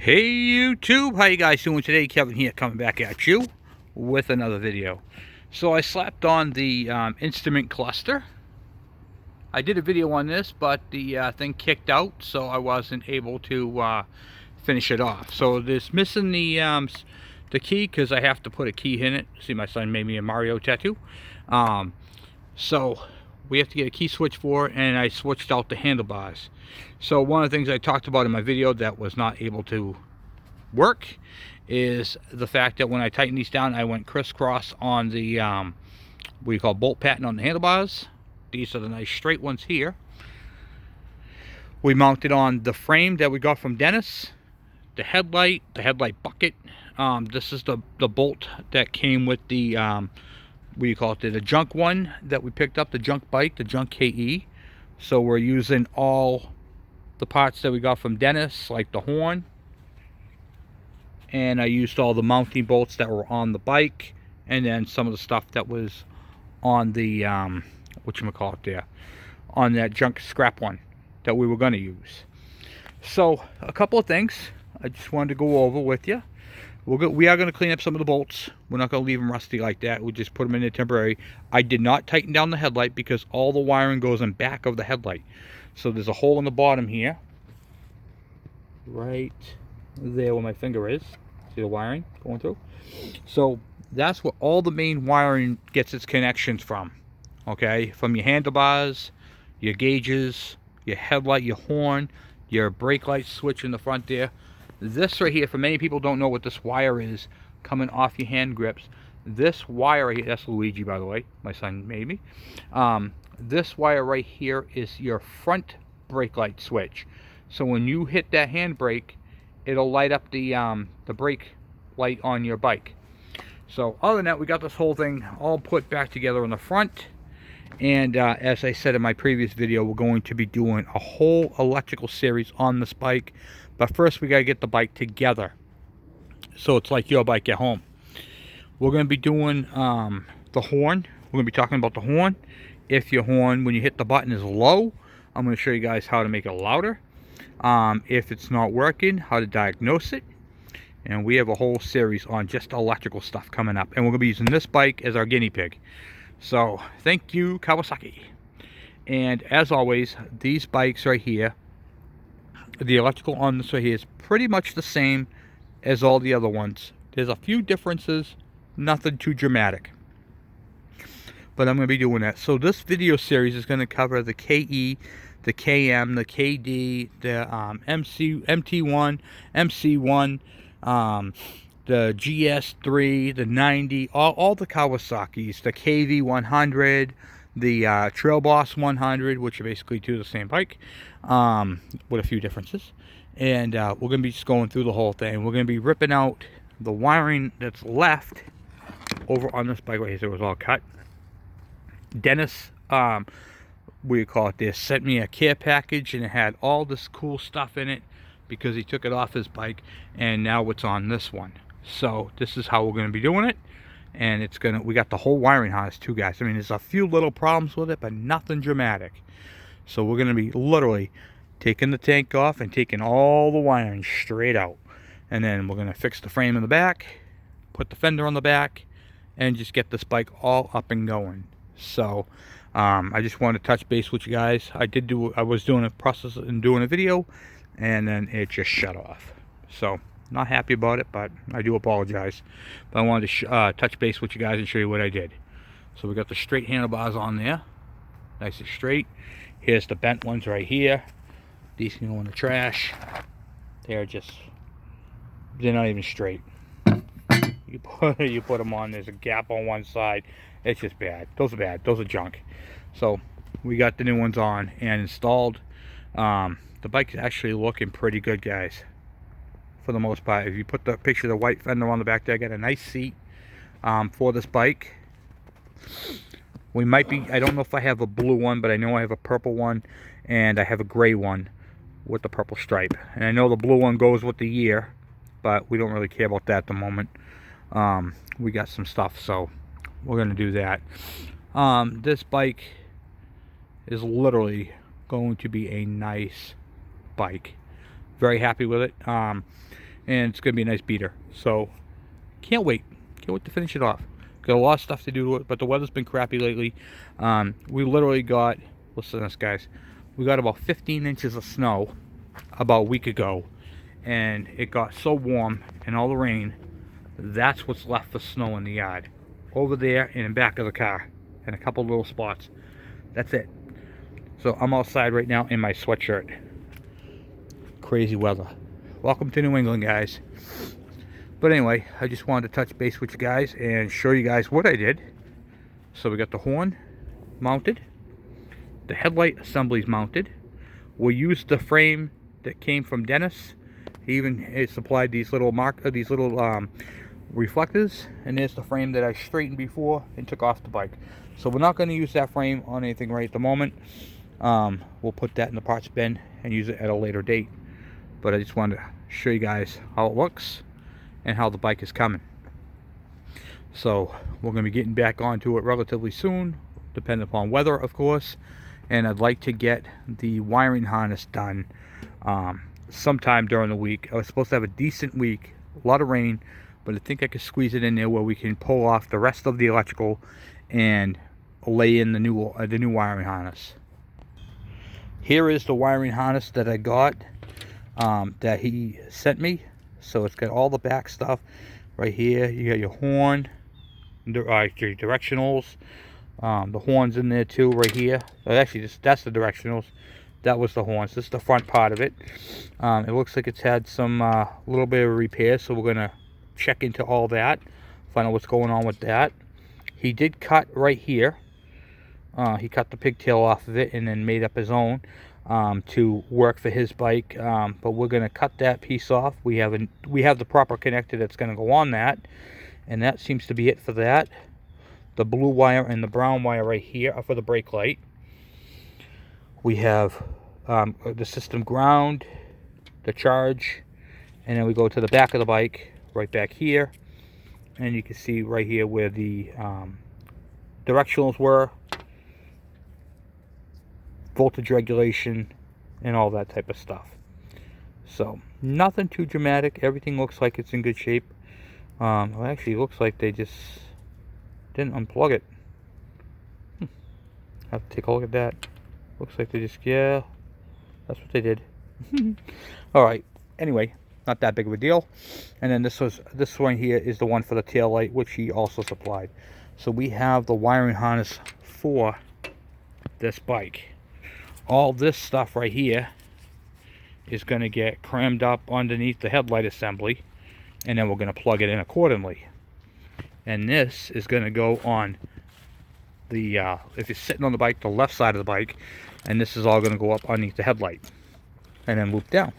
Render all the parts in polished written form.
Hey YouTube, how you guys doing today? Kevin here, coming back at you with another video. So I slapped on the instrument cluster. I did a video on this, but the thing kicked out, so I wasn't able to finish it off. So it's missing the key because I have to put a key in it. See, my son made me a Mario tattoo. So we have to get a key switch for it, and I switched out the handlebars. So one of the things I talked about in my video that was not able to work is the fact that when I tighten these down, I went crisscross on the what you call bolt pattern on the handlebars. These are the nice straight ones here. We mounted on the frame that we got from Dennis, the headlight bucket. This is the bolt that came with the what do you call it, the junk one that we picked up, the junk bike, the junk KE. So we're using all the parts that we got from Dennis, like the horn, and I used all the mounting bolts that were on the bike, and then some of the stuff that was on the whatchamacallit there, on that junk scrap one that we were going to use. So a couple of things I just wanted to go over with you. We are going to clean up some of the bolts. We're not going to leave them rusty like that. We'll just put them in there temporary. I did not tighten down the headlight because all the wiring goes in back of the headlight. So there's a hole in the bottom here, right there where my finger is. See the wiring going through? So that's where all the main wiring gets its connections from. Okay, from your handlebars, your gauges, your headlight, your horn, your brake light switch in the front there. This right here, for many people don't know what this wire is coming off your hand grips. This wire right here, that's Luigi, by the way, my son made me. This wire right here is your front brake light switch. So when you hit that handbrake, it'll light up the brake light on your bike. So other than that, we got this whole thing all put back together on the front. And as I said in my previous video, we're going to be doing a whole electrical series on this bike. But first, we got to get the bike together, so it's like your bike at home. We're going to be doing the horn. We're going to be talking about the horn. If your horn, when you hit the button, is low, I'm going to show you guys how to make it louder. If it's not working, how to diagnose it. And we have a whole series on just electrical stuff coming up. And we're going to be using this bike as our guinea pig. So, thank you, Kawasaki. And as always, these bikes right here, the electrical on this right here is pretty much the same as all the other ones. There's a few differences, nothing too dramatic. But I'm going to be doing that. So this video series is going to cover the KE, the KM, the KD, the MT1, MC1, the GS3, the 90, all the Kawasaki's, the KV100, the Trail Boss 100, which are basically two of the same bike, with a few differences. And we're going to be just going through the whole thing. We're going to be ripping out the wiring that's left over on this bike right here. So it was all cut. Dennis, what do you call it there, sent me a care package, and it had all this cool stuff in it because he took it off his bike, and now it's on this one. So this is how we're going to be doing it. And it's gonna, we got the whole wiring harness too, guys. I mean, there's a few little problems with it, but nothing dramatic. So we're gonna be literally taking the tank off and taking all the wiring straight out. And then we're gonna fix the frame in the back, put the fender on the back, and just get this bike all up and going. So I just wanted to touch base with you guys. I was doing a process and doing a video, and then it just shut off. So not happy about it, but I do apologize. But I wanted to touch base with you guys and show you what I did. So we got the straight handlebars on there, nice and straight. Here's the bent ones right here. These can go in the trash. They're not even straight. You put them on, there's a gap on one side. It's just bad. Those are bad. Those are junk. So we got the new ones on and installed. The bike's actually looking pretty good, guys, for the most part. If you put the picture of the white fender on the back there, I got a nice seat for this bike. We might be, I don't know if I have a blue one, but I know I have a purple one, and I have a gray one with the purple stripe. And I know the blue one goes with the year, but we don't really care about that at the moment. We got some stuff, so we're going to do that. This bike is literally going to be a nice bike. Very happy with it. And it's going to be a nice beater. So can't wait. Can't wait to finish it off. Got a lot of stuff to do to it, but the weather's been crappy lately. We literally got, listen to this, guys. We got about 15 inches of snow about a week ago, and it got so warm and all the rain. That's what's left for snow in the yard. Over there and in back of the car, and a couple little spots. That's it. So I'm outside right now in my sweatshirt. Crazy weather. Welcome to New England, guys. But anyway, I just wanted to touch base with you guys and show you guys what I did. So we got the horn mounted, the headlight assemblies mounted. We used the frame that came from Dennis. He even supplied these little reflectors, and there's the frame that I straightened before and took off the bike. So we're not going to use that frame on anything right at the moment. We'll put that in the parts bin and use it at a later date. But I just wanted to show you guys how it looks and how the bike is coming. So we're going to be getting back onto it relatively soon, depending upon weather, of course. And I'd like to get the wiring harness done sometime during the week. I was supposed to have a decent week, a lot of rain, but I think I could squeeze it in there where we can pull off the rest of the electrical and lay in the new wiring harness. Here is the wiring harness that I got, that he sent me. So it's got all the back stuff right here. You got your horn, your directionals, the horns in there too right here. Actually, that's the directionals. That was the horns. This is the front part of it. It looks like it's had some little bit of repair, so we're gonna check into all that, find out what's going on with that. He did cut right here. He cut the pigtail off of it and then made up his own to work for his bike, but we're going to cut that piece off. We have the proper connector that's going to go on that, and that seems to be it for that. The blue wire and the brown wire right here are for the brake light. We have the system ground, the charge, and then we go to the back of the bike right back here, and you can see right here where the directionals were, voltage regulation, and all that type of stuff. So nothing too dramatic. Everything looks like it's in good shape. Well, actually, it looks like they just didn't unplug it. Have to take a look at that. Looks like they just, yeah, that's what they did. All right. Anyway, not that big of a deal. And then this one here is the one for the tail light, which he also supplied. So we have the wiring harness for this bike. All this stuff right here is going to get crammed up underneath the headlight assembly, and then we're going to plug it in accordingly. And this is going to go on the if you're sitting on the bike, the left side of the bike, and this is all going to go up underneath the headlight and then loop down.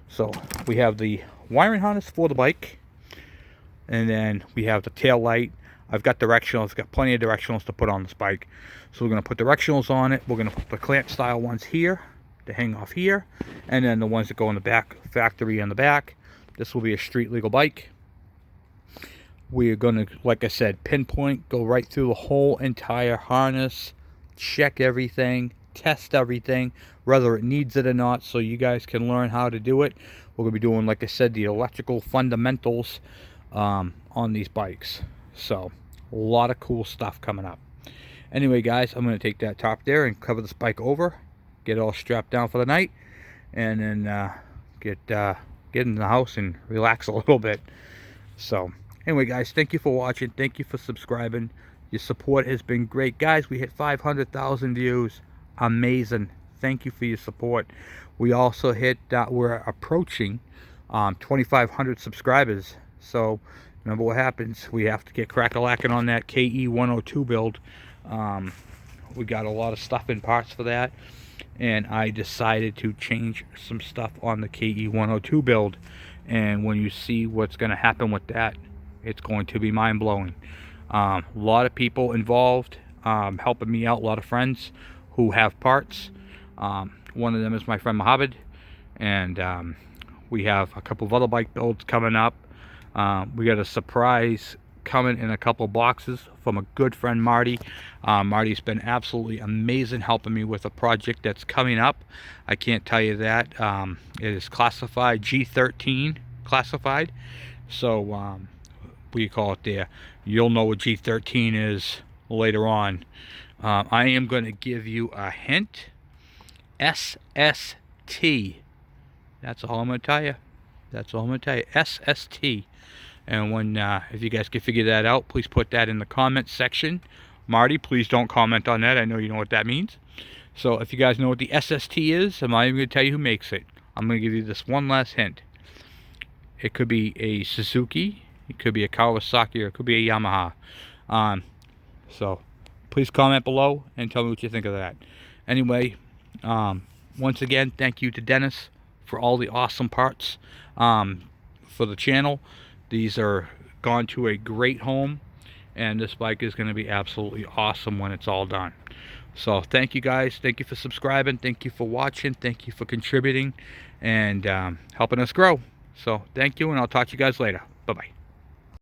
So we have the wiring harness for the bike, and then we have the tail light. I've got directionals, got plenty of directionals to put on this bike. So we're going to put directionals on it. We're going to put the clamp style ones here to hang off here, and then the ones that go in the back, factory on the back. This will be a street legal bike. We are going to, like I said, pinpoint, go right through the whole entire harness, check everything, test everything, whether it needs it or not, so you guys can learn how to do it. We're going to be doing, like I said, the electrical fundamentals on these bikes. So a lot of cool stuff coming up. Anyway, guys, I'm going to take that top there and cover this bike over, get it all strapped down for the night, and then get in the house and relax a little bit. So anyway, guys, thank you for watching. Thank you for subscribing. Your support has been great. Guys, we hit 500,000 views. Amazing. Thank you for your support. We also hit, we're approaching 2,500 subscribers. So remember what happens. We have to get crack-a-lacking on that ke100 build. We got a lot of stuff in parts for that, and I decided to change some stuff on the ke100 build. And when you see what's going to happen with that, it's going to be mind-blowing. A lot of people involved, helping me out, a lot of friends who have parts. One of them is my friend Mohammed, and we have a couple of other bike builds coming up. We got a surprise coming in a couple boxes from a good friend, Marty. Marty's been absolutely amazing helping me with a project that's coming up. I can't tell you that. It is classified G13 classified. So what do you call it there? You'll know what G13 is later on. I am going to give you a hint. SST. That's all I'm going to tell you. That's all I'm going to tell you. SST. And when, if you guys can figure that out, please put that in the comment section. Marty, please don't comment on that. I know you know what that means. So if you guys know what the SST is, I'm not even going to tell you who makes it. I'm going to give you this one last hint. It could be a Suzuki, it could be a Kawasaki, or it could be a Yamaha. So please comment below and tell me what you think of that. Anyway, once again, thank you to Dennis for all the awesome parts for the channel. These are gone to a great home, and this bike is going to be absolutely awesome when it's all done. So thank you guys. Thank you for subscribing. Thank you for watching. Thank you for contributing and helping us grow. So thank you, and I'll talk to you guys later. Bye-bye.